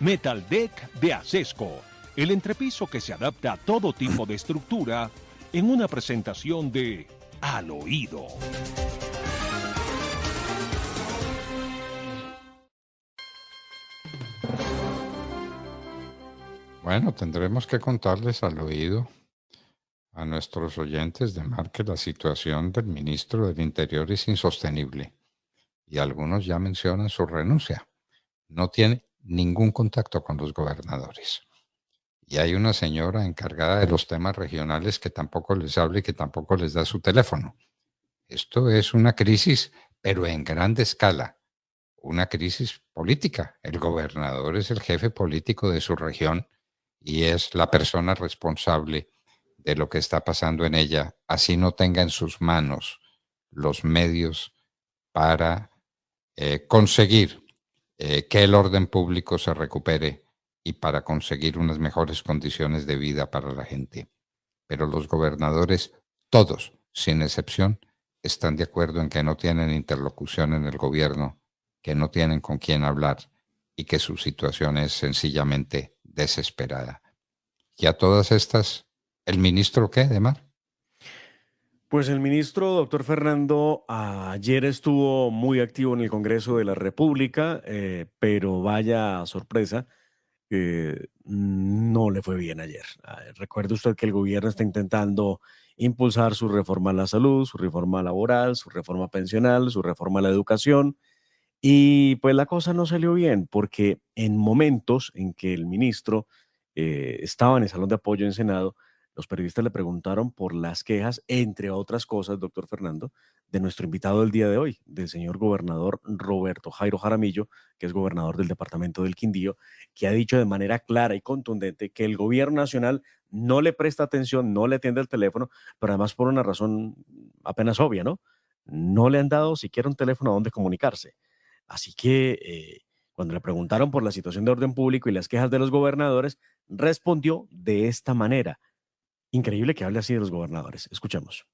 Metal Deck de Acesco, el entrepiso que se adapta a todo tipo de estructura en una presentación de Al Oído. Bueno, tendremos que contarles al oído a nuestros oyentes de Mar que la situación del ministro del Interior es insostenible y algunos ya mencionan su renuncia. No tiene ningún contacto con los gobernadores. Y hay una señora encargada de los temas regionales que tampoco les habla y que tampoco les da su teléfono. Esto es una crisis, pero en grande escala. Una crisis política. El gobernador es el jefe político de su región y es la persona responsable de lo que está pasando en ella, así no tenga en sus manos los medios para conseguir que el orden público se recupere y para conseguir unas mejores condiciones de vida para la gente. Pero los gobernadores, todos, sin excepción, están de acuerdo en que no tienen interlocución en el gobierno, que no tienen con quién hablar y que su situación es sencillamente desesperada. Y a todas estas, ¿el ministro qué, de Mar? Pues el ministro, doctor Fernando, ayer estuvo muy activo en el Congreso de la República, pero vaya sorpresa, no le fue bien ayer. Recuerde usted que el gobierno está intentando impulsar su reforma a la salud, su reforma laboral, su reforma pensional, su reforma a la educación, y pues la cosa no salió bien, porque en momentos en que el ministro estaba en el salón de apoyo en Senado, los periodistas le preguntaron por las quejas, entre otras cosas, doctor Fernando, de nuestro invitado del día de hoy, del señor gobernador Roberto Jairo Jaramillo, que es gobernador del departamento del Quindío, que ha dicho de manera clara y contundente que el gobierno nacional no le presta atención, no le atiende el teléfono, pero además por una razón apenas obvia, ¿no? No le han dado siquiera un teléfono a donde comunicarse. Así que cuando le preguntaron por la situación de orden público y las quejas de los gobernadores, respondió de esta manera. Increíble que hable así de los gobernadores. Escuchemos.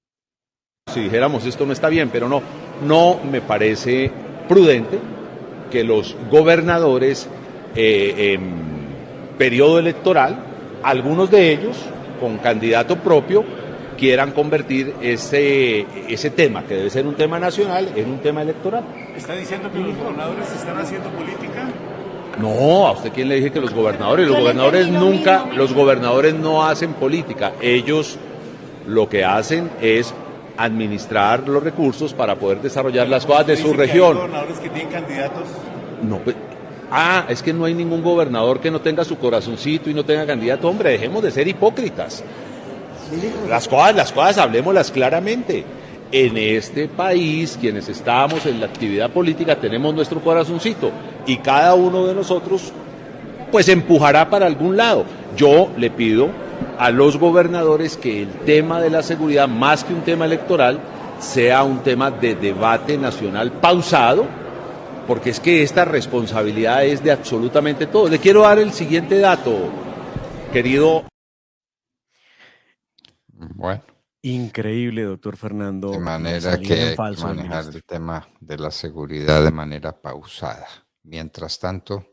Si dijéramos esto no está bien, pero no me parece prudente que los gobernadores en periodo electoral, algunos de ellos con candidato propio, quieran convertir ese tema, que debe ser un tema nacional, en un tema electoral. ¿Está diciendo que los gobernadores están haciendo política? No, ¿a usted quién le dije que los gobernadores? Los gobernadores no hacen política. Ellos lo que hacen es administrar los recursos para poder desarrollar las cosas de su región. ¿Hay gobernadores que tienen candidatos? No, pues, es que no hay ningún gobernador que no tenga su corazoncito y no tenga candidato. Hombre, dejemos de ser hipócritas. Las cosas hablemoslas claramente. En este país, quienes estamos en la actividad política, tenemos nuestro corazoncito y cada uno de nosotros pues empujará para algún lado. Yo le pido a los gobernadores que el tema de la seguridad, más que un tema electoral, sea un tema de debate nacional pausado, porque es que esta responsabilidad es de absolutamente todos. Le quiero dar el siguiente dato, querido. Bueno. Increíble, doctor Fernando. De manera que hay que manejar el tema de la seguridad de manera pausada. Mientras tanto,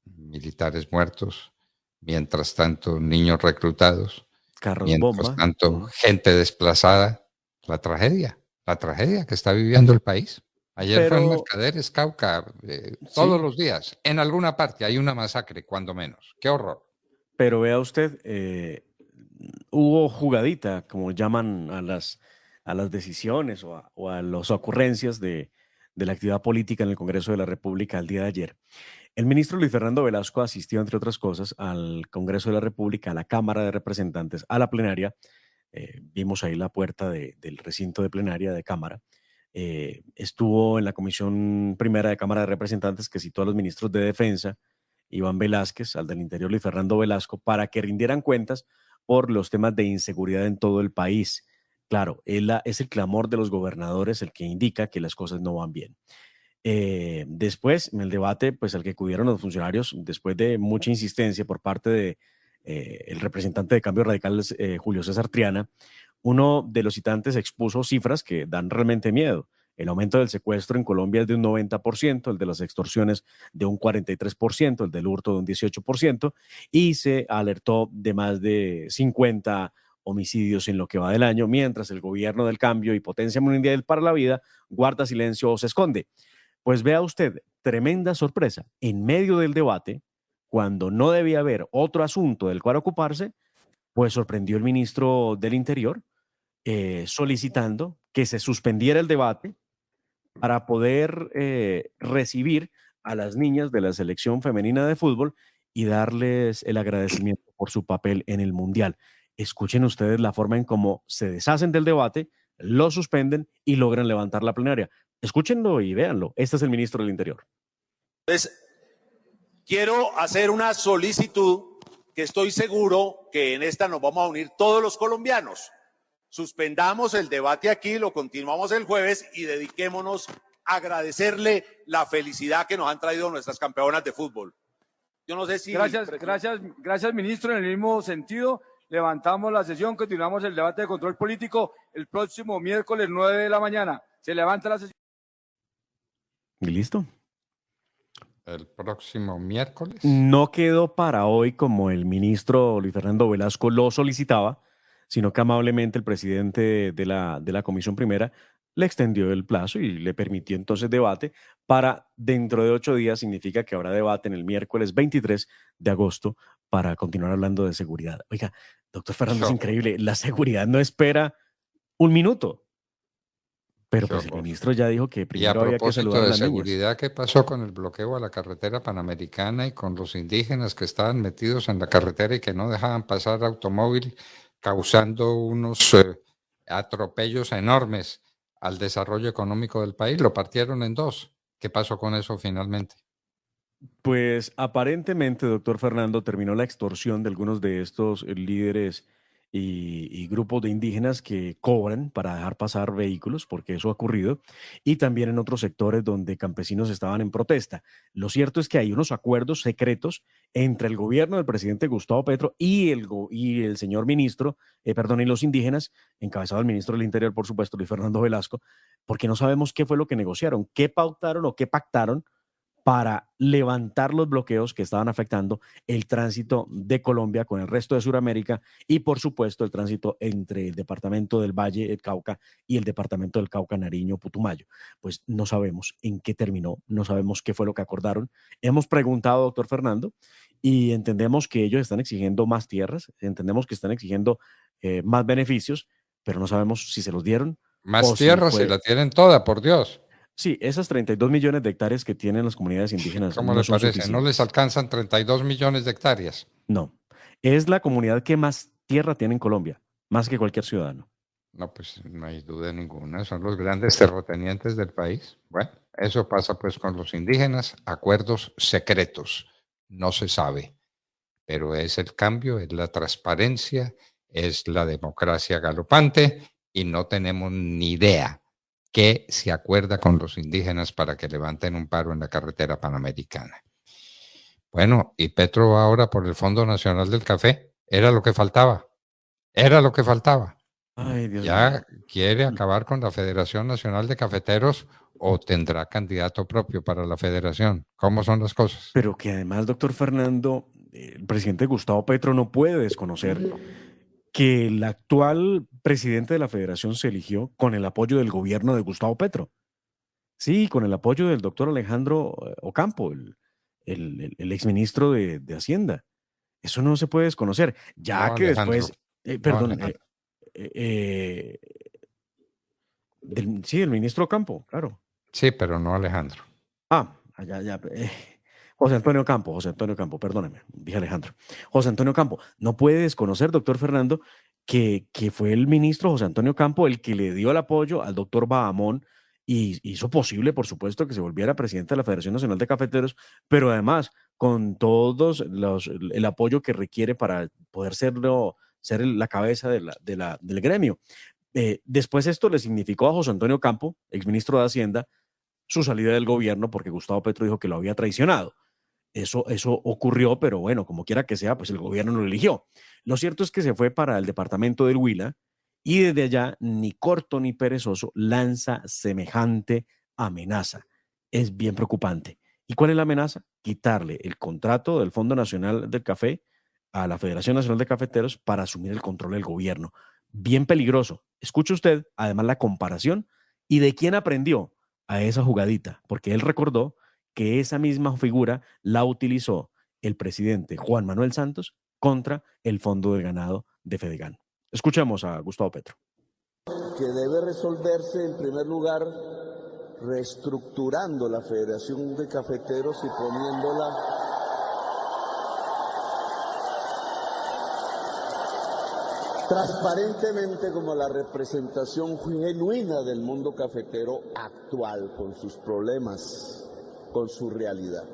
militares muertos, mientras tanto, niños reclutados, carros mientras bomba, tanto, gente desplazada. La tragedia que está viviendo el país. Ayer fue en Mercaderes, Cauca, todos los días, en alguna parte hay una masacre, cuando menos. ¡Qué horror! Pero vea usted, hubo jugadita, como llaman a las decisiones o a las ocurrencias de la actividad política en el Congreso de la República el día de ayer. El ministro Luis Fernando Velasco asistió, entre otras cosas, al Congreso de la República, a la Cámara de Representantes, a la plenaria. Vimos ahí la puerta del recinto de plenaria de Cámara. Estuvo en la Comisión Primera de Cámara de Representantes, que citó a los ministros de Defensa, Iván Velázquez, al del Interior Luis Fernando Velasco, para que rindieran cuentas por los temas de inseguridad en todo el país. Claro, es el clamor de los gobernadores el que indica que las cosas no van bien. Después, en el debate, pues al que acudieron los funcionarios, después de mucha insistencia por parte de el representante de Cambio Radical, Julio César Triana, uno de los citantes expuso cifras que dan realmente miedo. El aumento del secuestro en Colombia es de un 90%, el de las extorsiones de un 43%, el del hurto de un 18%, y se alertó de más de 50 homicidios en lo que va del año, mientras el gobierno del cambio y potencia mundial para la vida guarda silencio o se esconde. Pues vea usted, tremenda sorpresa. En medio del debate, cuando no debía haber otro asunto del cual ocuparse, pues sorprendió el ministro del Interior solicitando que se suspendiera el debate para poder recibir a las niñas de la selección femenina de fútbol y darles el agradecimiento por su papel en el Mundial. Escuchen ustedes la forma en cómo se deshacen del debate, lo suspenden y logran levantar la plenaria. Escúchenlo y véanlo. Este es el ministro del Interior. Entonces, quiero hacer una solicitud que estoy seguro que en esta nos vamos a unir todos los colombianos. Suspendamos el debate aquí, lo continuamos el jueves y dediquémonos a agradecerle la felicidad que nos han traído nuestras campeonas de fútbol. Yo no sé si... Gracias, ministro. En el mismo sentido, levantamos la sesión, continuamos el debate de control político el próximo miércoles 9 de la mañana. Se levanta la sesión. ¿Y listo? El próximo miércoles. No quedó para hoy como el ministro Luis Fernando Velasco lo solicitaba, sino que amablemente el presidente de la Comisión Primera le extendió el plazo y le permitió entonces debate para dentro de 8 días. Significa que habrá debate en el miércoles 23 de agosto para continuar hablando de seguridad. Oiga, doctor Fernando, es increíble. La seguridad no espera un minuto. Pero pues el ministro ya dijo que primero había que saludar a las niñas. Y a propósito de seguridad, ¿qué pasó con el bloqueo a la carretera panamericana y con los indígenas que estaban metidos en la carretera y que no dejaban pasar automóvil, causando unos atropellos enormes al desarrollo económico del país? Lo partieron en dos. ¿Qué pasó con eso finalmente? Pues aparentemente, doctor Fernando, terminó la extorsión de algunos de estos líderes y grupos de indígenas que cobran para dejar pasar vehículos, porque eso ha ocurrido, y también en otros sectores donde campesinos estaban en protesta. Lo cierto es que hay unos acuerdos secretos entre el gobierno del presidente Gustavo Petro y el señor ministro, y los indígenas, encabezado el ministro del Interior, por supuesto, Luis Fernando Velasco, porque no sabemos qué fue lo que negociaron, qué pautaron o qué pactaron para levantar los bloqueos que estaban afectando el tránsito de Colombia con el resto de Sudamérica y, por supuesto, el tránsito entre el departamento del Valle del Cauca y el departamento del Cauca, Nariño, Putumayo. Pues no sabemos en qué terminó, no sabemos qué fue lo que acordaron. Hemos preguntado, doctor Fernando, y entendemos que ellos están exigiendo más tierras, entendemos que están exigiendo más beneficios, pero no sabemos si se los dieron. Más tierras, si la tienen toda, por Dios. Sí, esas 32 millones de hectáreas que tienen las comunidades indígenas. ¿Cómo les parece? ¿No les alcanzan 32 millones de hectáreas? No. Es la comunidad que más tierra tiene en Colombia, más que cualquier ciudadano. No, pues no hay duda ninguna. Son los grandes terratenientes del país. Bueno, eso pasa pues con los indígenas. Acuerdos secretos. No se sabe. Pero es el cambio, es la transparencia, es la democracia galopante y no tenemos ni idea que se acuerda con los indígenas para que levanten un paro en la carretera panamericana. Bueno, y Petro va ahora por el Fondo Nacional del Café. Era lo que faltaba. Era lo que faltaba. Ay, Dios ya mío. ¿Quiere acabar con la Federación Nacional de Cafeteros o tendrá candidato propio para la federación? ¿Cómo son las cosas? Pero que además, doctor Fernando, el presidente Gustavo Petro no puede desconocer que el actual presidente de la federación se eligió con el apoyo del gobierno de Gustavo Petro. Sí, con el apoyo del doctor Alejandro Ocampo, el exministro de Hacienda. Eso no se puede desconocer. Ya No, que Alejandro. después, perdón, Alejandro. Sí, el ministro Ocampo, claro. Sí, pero no Alejandro. Ya. José Antonio Campo, perdóneme, dije Alejandro. José Antonio Campo, no puede desconocer, doctor Fernando, que fue el ministro José Antonio Campo el que le dio el apoyo al doctor Bahamón y hizo posible, por supuesto, que se volviera presidente de la Federación Nacional de Cafeteros, pero además con todos el apoyo que requiere para poder ser la cabeza del gremio. Después esto le significó a José Antonio Campo, exministro de Hacienda, su salida del gobierno porque Gustavo Petro dijo que lo había traicionado. Eso ocurrió, pero bueno, como quiera que sea, pues el gobierno lo eligió. Lo cierto es que se fue para el departamento del Huila Y desde allá, ni corto ni perezoso, lanza semejante amenaza. Es bien preocupante. ¿Y cuál es la amenaza? Quitarle el contrato del Fondo Nacional del Café a la Federación Nacional de Cafeteros para asumir el control del gobierno. Bien peligroso. Escuche usted, además, la comparación y de quién aprendió a esa jugadita, porque él recordó que esa misma figura la utilizó el presidente Juan Manuel Santos contra el Fondo del Ganado de Fedegan. Escuchemos a Gustavo Petro. Que debe resolverse en primer lugar reestructurando la Federación de Cafeteros y poniéndola transparentemente como la representación genuina del mundo cafetero actual, con sus problemas, con su realidad.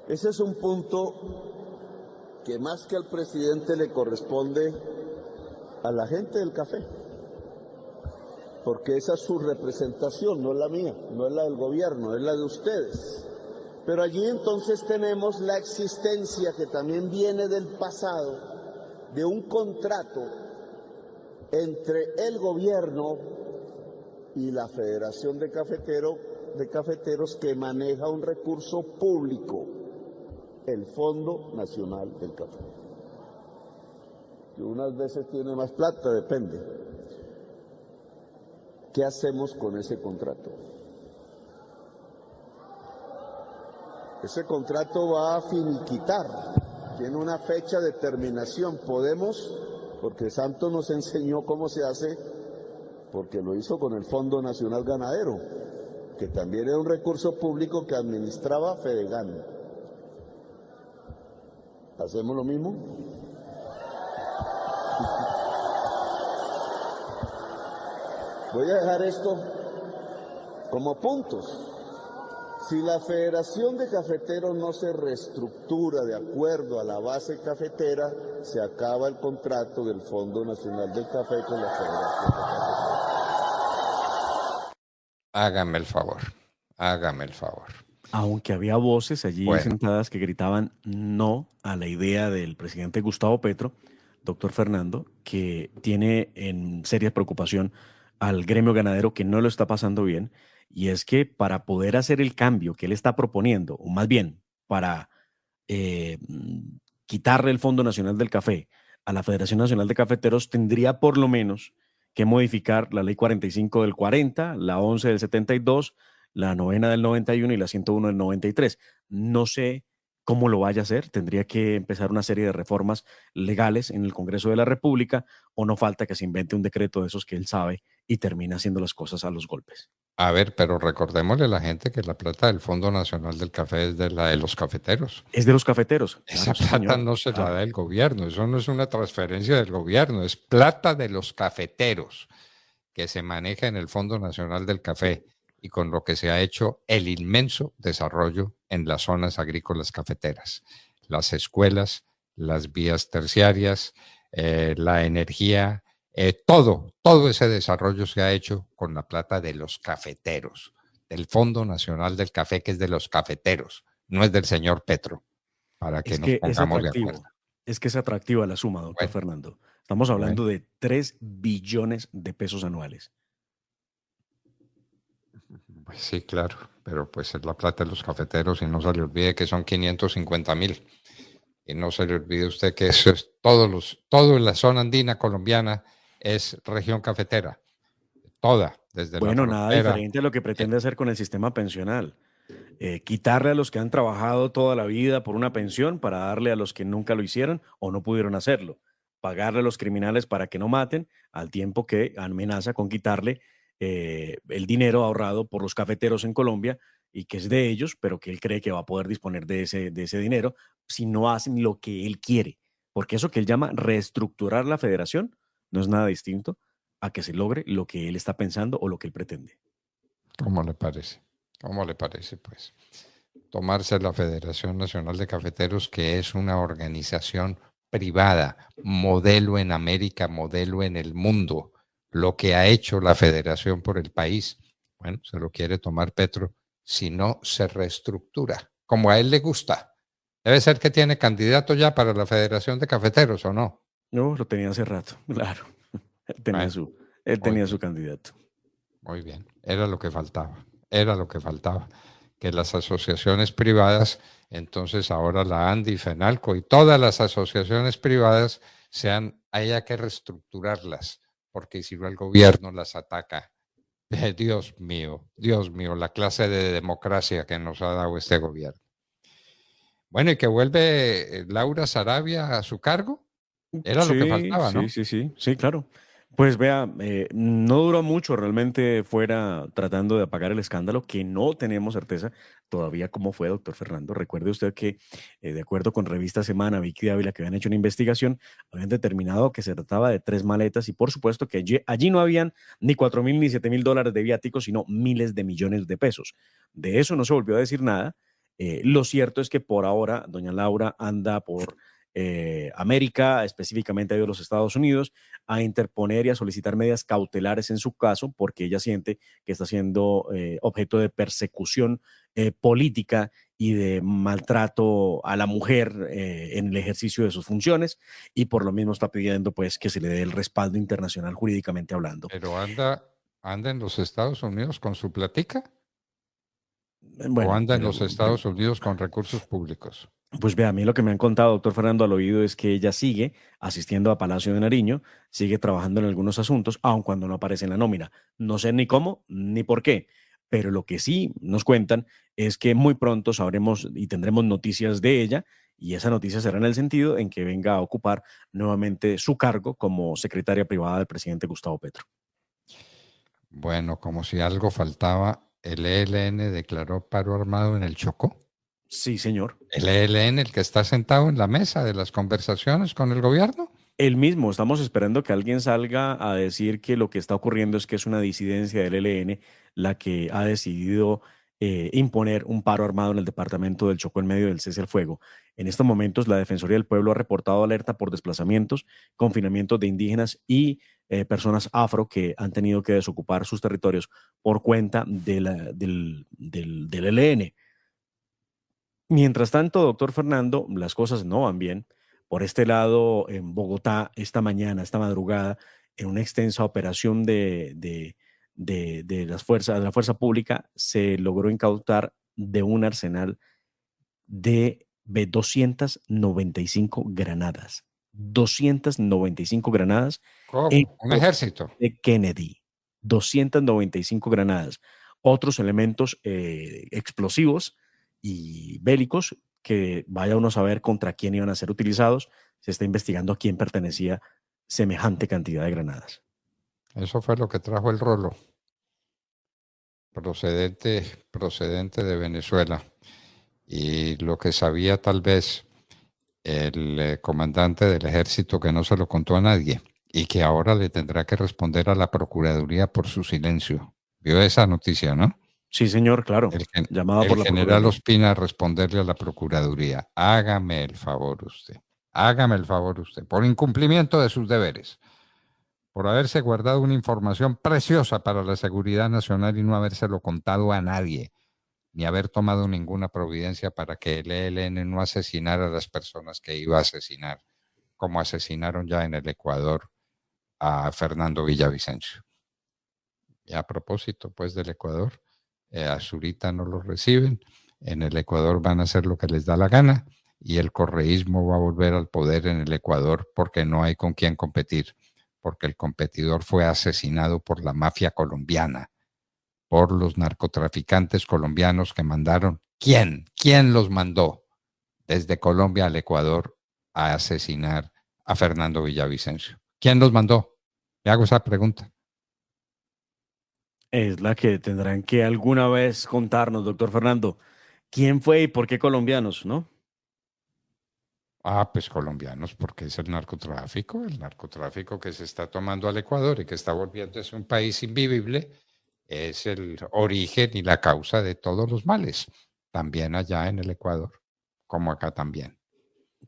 Ese es un punto que más que al presidente le corresponde a la gente del café, porque esa es su representación, no es la mía, no es la del gobierno, es la de ustedes. Pero allí entonces tenemos la existencia que también viene del pasado de un contrato entre el gobierno y la Federación de Cafeteros que maneja un recurso público, el Fondo Nacional del Café. Que unas veces tiene más plata, depende. ¿Qué hacemos con ese contrato? Ese contrato va a finiquitar. Tiene una fecha de terminación. Podemos, porque Santos nos enseñó cómo se hace, porque lo hizo con el Fondo Nacional Ganadero, que también era un recurso público que administraba Fedegan. ¿Hacemos lo mismo? Voy a dejar esto como puntos. Si la Federación de Cafeteros no se reestructura de acuerdo a la base cafetera, se acaba el contrato del Fondo Nacional del Café con la Federación de Cafeteros. Hágame el favor, hágame el favor. Aunque había voces allí sentadas que gritaban no a la idea del presidente Gustavo Petro, doctor Fernando, que tiene en seria preocupación al gremio ganadero que no lo está pasando bien. Y es que para poder hacer el cambio que él está proponiendo, o más bien para quitarle el Fondo Nacional del Café a la Federación Nacional de Cafeteros, tendría por lo menos que modificar la Ley 45 del 40, la 11 del 72, la 9 del 91 y la 101 del 93. No sé cómo lo vaya a hacer, tendría que empezar una serie de reformas legales en el Congreso de la República, o no falta que se invente un decreto de esos que él sabe y termina haciendo las cosas a los golpes. A ver, pero recordémosle a la gente que la plata del Fondo Nacional del Café es de la de los cafeteros. Es de los cafeteros. Esa plata no se la da el gobierno, eso no es una transferencia del gobierno, es plata de los cafeteros que se maneja en el Fondo Nacional del Café y con lo que se ha hecho el inmenso desarrollo en las zonas agrícolas cafeteras. Las escuelas, las vías terciarias, la energía, todo ese desarrollo se ha hecho con la plata de los cafeteros, del Fondo Nacional del Café, que es de los cafeteros, no es del señor Petro, para que nos pongamos de acuerdo. Es que es atractiva la suma, doctor Fernando. Estamos hablando de 3 billones de pesos anuales. Pues sí, claro, pero pues es la plata de los cafeteros y no se le olvide que son 550,000. Y no se le olvide usted que eso es todo en la zona andina colombiana es región cafetera. Toda, desde bueno, la nada diferente a lo que pretende hacer con el sistema pensional. Quitarle a los que han trabajado toda la vida por una pensión para darle a los que nunca lo hicieron o no pudieron hacerlo. Pagarle a los criminales para que no maten, al tiempo que amenaza con quitarle el dinero ahorrado por los cafeteros en Colombia y que es de ellos, pero que él cree que va a poder disponer de ese dinero si no hacen lo que él quiere. Porque eso que él llama reestructurar la federación no es nada distinto a que se logre lo que él está pensando o lo que él pretende. ¿Cómo le parece? ¿Cómo le parece, pues? Tomarse la Federación Nacional de Cafeteros, que es una organización privada, modelo en América, modelo en el mundo, lo que ha hecho la federación por el país. Bueno, se lo quiere tomar Petro si no se reestructura, como a él le gusta. Debe ser que tiene candidato ya para la Federación de Cafeteros, ¿o no? No, lo tenía hace rato, claro. Él tenía Bueno, su, él muy tenía su bien, candidato. muy bien. Era lo que faltaba. Era lo que faltaba. Que las asociaciones privadas, entonces ahora la ANDI, FENALCO y todas las asociaciones privadas haya que reestructurarlas, porque si no el gobierno las ataca. Dios mío, la clase de democracia que nos ha dado este gobierno. Bueno, y que vuelve Laura Sarabia a su cargo, era lo que Sí, faltaba, sí, ¿no? sí, sí, sí, claro. Pues vea, no duró mucho realmente fuera tratando de apagar el escándalo, que no tenemos certeza todavía cómo fue, doctor Fernando. Recuerde usted que, de acuerdo con Revista Semana, Vicky Dávila, que habían hecho una investigación, habían determinado que se trataba de 3 maletas y por supuesto que allí no habían ni 4.000 ni 7.000 dólares de viáticos, sino miles de millones de pesos. De eso no se volvió a decir nada. Lo cierto es que por ahora, doña Laura anda por América, específicamente de los Estados Unidos, a interponer y a solicitar medidas cautelares en su caso, porque ella siente que está siendo objeto de persecución política y de maltrato a la mujer en el ejercicio de sus funciones, y por lo mismo está pidiendo pues que se le dé el respaldo internacional jurídicamente hablando. Pero anda en los Estados Unidos con su platica o Bueno, anda en los Estados Unidos con recursos públicos. pues vea, a mí lo que me han contado, doctor Fernando, al oído es que ella sigue asistiendo a Palacio de Nariño, sigue trabajando en algunos asuntos, aun cuando no aparece en la nómina. No sé ni cómo ni por qué, pero lo que sí nos cuentan es que muy pronto sabremos y tendremos noticias de ella, y esa noticia será en el sentido en que venga a ocupar nuevamente su cargo como secretaria privada del presidente Gustavo Petro. Bueno, como si algo faltaba, el ELN declaró paro armado en el Chocó. Sí, señor. El ELN, el que está sentado en la mesa de las conversaciones con el gobierno. El mismo, estamos esperando que alguien salga a decir que lo que está ocurriendo es que es una disidencia del ELN la que ha decidido imponer un paro armado en el departamento del Chocó en medio del cese al fuego. En estos momentos, la Defensoría del Pueblo ha reportado alerta por desplazamientos, confinamientos de indígenas y personas afro que han tenido que desocupar sus territorios por cuenta del ELN. Mientras tanto, doctor Fernando, las cosas no van bien. Por este lado, en Bogotá, esta mañana, esta madrugada, en una extensa operación de las fuerzas, de la fuerza pública, se logró incautar de un arsenal de 295 granadas. 295 granadas en ¿Cómo? ¿Un ejército? de Kennedy. 295 granadas. Otros elementos explosivos y bélicos que vaya uno a saber contra quién iban a ser utilizados. Se está investigando a quién pertenecía semejante cantidad de granadas. Eso fue lo que trajo el rolo, procedente de Venezuela. Y lo que sabía tal vez el comandante del ejército que no se lo contó a nadie y que ahora le tendrá que responder a la Procuraduría por su silencio. ¿Vio esa noticia, no? Sí, señor, claro. Llamado por la general Procuraduría. Ospina a responderle a la Procuraduría. Hágame el favor usted. Hágame el favor usted. Por incumplimiento de sus deberes. Por haberse guardado una información preciosa para la seguridad nacional y no habérselo contado a nadie, ni haber tomado ninguna providencia para que el ELN no asesinara a las personas que iba a asesinar, como asesinaron ya en el Ecuador a Fernando Villavicencio. Y a propósito, pues, del Ecuador, a Zurita no lo reciben, en el Ecuador van a hacer lo que les da la gana y el correísmo va a volver al poder en el Ecuador porque no hay con quién competir, porque el competidor fue asesinado por la mafia colombiana, por los narcotraficantes colombianos que mandaron. ¿Quién? ¿Quién los mandó desde Colombia al Ecuador a asesinar a Fernando Villavicencio? ¿Quién los mandó? Le hago esa pregunta. Es la que tendrán que alguna vez contarnos, doctor Fernando. ¿Quién fue y por qué colombianos, no? Ah, pues colombianos, porque es el narcotráfico que se está tomando al Ecuador y que está volviéndose un país invivible, es el origen y la causa de todos los males, también allá en el Ecuador, como acá también.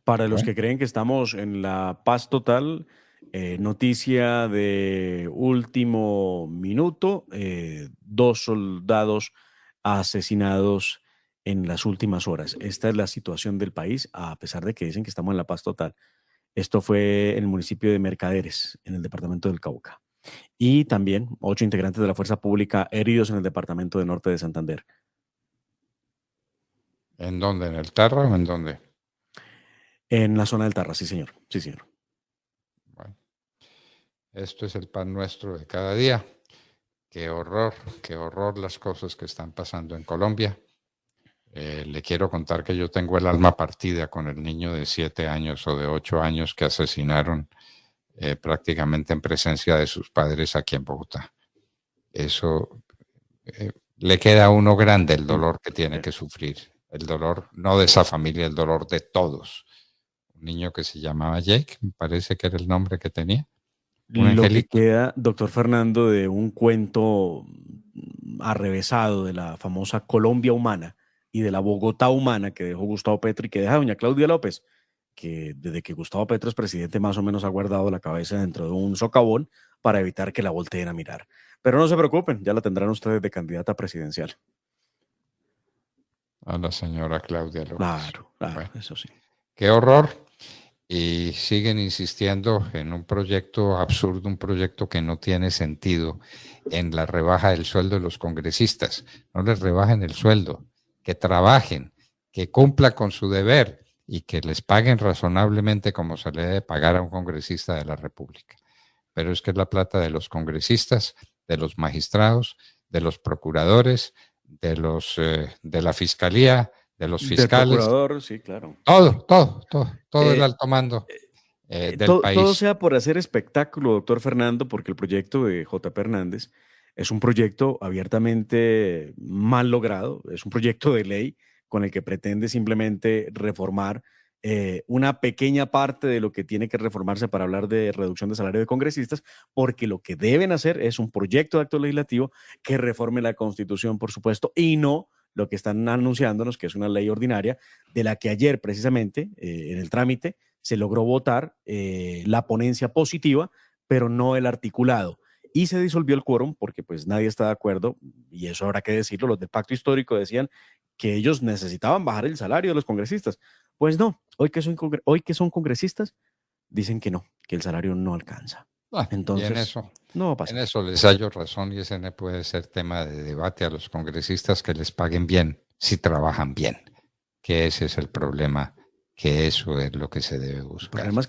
Para los que creen que estamos en la paz total, noticia de último minuto, 2 soldados asesinados en las últimas horas. Esta es la situación del país, a pesar de que dicen que estamos en la paz total. Esto fue en el municipio de Mercaderes, en el departamento del Cauca. Y también 8 integrantes de la fuerza pública heridos en el departamento de Norte de Santander. ¿En dónde? ¿En el Tarra o en dónde? En la zona del Tarra, sí, señor. Sí, señor. Bueno, esto es el pan nuestro de cada día. Qué horror las cosas que están pasando en Colombia. Le quiero contar que yo tengo el alma partida con el niño de 7 años o de 8 años que asesinaron prácticamente en presencia de sus padres aquí en Bogotá. Eso le queda a uno grande el dolor que tiene que sufrir. El dolor no de esa familia, el dolor de todos. Un niño que se llamaba Jake, me parece que era el nombre que tenía. Lo que queda, doctor Fernando, de un cuento arrevesado de la famosa Colombia humana y de la Bogotá humana que dejó Gustavo Petro y que deja doña Claudia López, que desde que Gustavo Petro es presidente más o menos ha guardado la cabeza dentro de un socavón para evitar que la volteen a mirar. Pero no se preocupen, ya la tendrán ustedes de candidata presidencial. A la señora Claudia López. Claro, Bueno, eso sí. Qué horror. Y siguen insistiendo en un proyecto absurdo, un proyecto que no tiene sentido en la rebaja del sueldo de los congresistas. No les rebajen el sueldo, que trabajen, que cumplan con su deber y que les paguen razonablemente como se le debe pagar a un congresista de la República. Pero es que es la plata de los congresistas, de los magistrados, de los procuradores, de la fiscalía, de los fiscales. Del procurador, sí, claro. Todo el alto mando del país. Todo sea por hacer espectáculo, doctor Fernando, porque el proyecto de J.P. Hernández es un proyecto abiertamente mal logrado, es un proyecto de ley con el que pretende simplemente reformar una pequeña parte de lo que tiene que reformarse para hablar de reducción de salario de congresistas, porque lo que deben hacer es un proyecto de acto legislativo que reforme la Constitución, por supuesto, y no lo que están anunciándonos, que es una ley ordinaria, de la que ayer precisamente en el trámite se logró votar la ponencia positiva, pero no el articulado. Y se disolvió el quórum porque pues nadie está de acuerdo, y eso habrá que decirlo, los del pacto histórico decían que ellos necesitaban bajar el salario de los congresistas. Pues no, hoy que son congresistas, dicen que no, que el salario no alcanza. Entonces, no va a pasar. En eso les hallo razón y ese no puede ser tema de debate a los congresistas, que les paguen bien si trabajan bien, que ese es el problema, que eso es lo que se debe buscar.